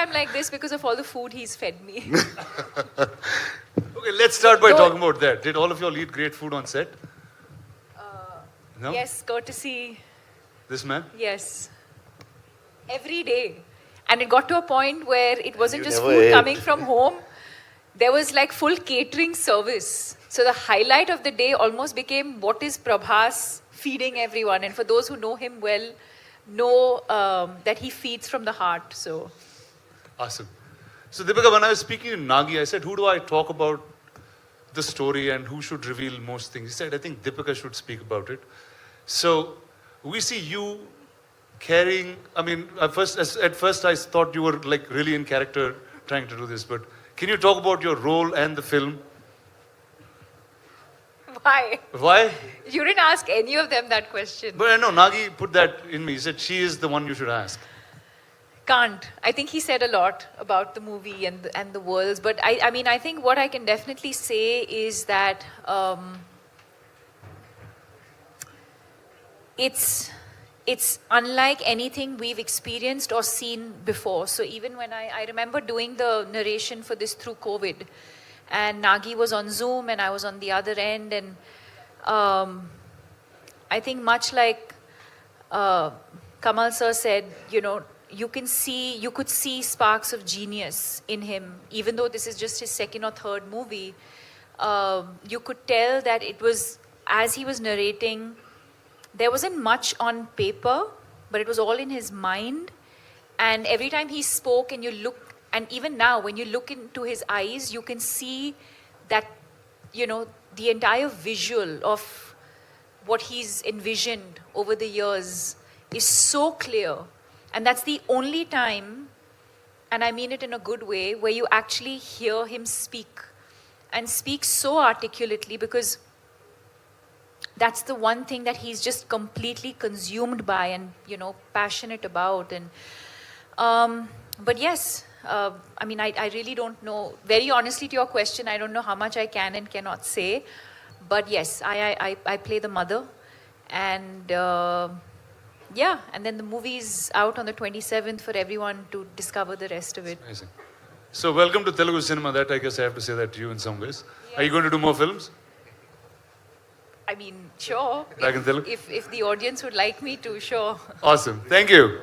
I'm like this because of all the food he's fed me. Okay, let's start by talking about that. Did all of y'all eat great food on set? No? Yes, courtesy. This man? Yes. Every day. And it got to a point where it wasn't you just never food ate. coming from home. There was like full catering service. So the highlight of the day almost became what is Prabhas feeding everyone. And for those who know him well, know that he feeds from the heart. So Awesome. So Deepika, when I was speaking to Nagi, I said, who do I talk about the story and who should reveal most things? He said, I think Deepika should speak about it. So we see you carrying, I mean, at first I thought you were like really in character trying to do this, but can you talk about your role and the film? why? Why? You didn't ask any of them that question. But I know Nagi put that in me. He said, she is the one you should ask. Can't. I think he said a lot about the movie and the worlds. But I mean, I think what I can definitely say is that it's unlike anything we've experienced or seen before. So even when I remember doing the narration for this through COVID, and Nagi was on Zoom and I was on the other end, and I think much like Kamal sir said, you know, you could see sparks of genius in him, even though this is just his second or third movie. You could tell that it was, as he was narrating, there wasn't much on paper, but it was all in his mind. And every time he spoke and you look, and even now when you look into his eyes, you can see that, you know, the entire visual of what he's envisioned over the years is so clear. And that's the only time, and I mean it in a good way, where you actually hear him speak, and speak so articulately, because that's the one thing that he's just completely consumed by and, you know, passionate about. And but yes, I mean, I really don't know. Very honestly to your question, I don't know how much I can and cannot say. But yes, I play the mother. And yeah, and then the movie's out on the 27th for everyone to discover the rest of it. Amazing. So welcome to Telugu cinema. That I guess I have to say that to you in some ways. Are you going to do more films? I mean, sure. Back in Telugu? If the audience would like me to, sure. Awesome. Thank you.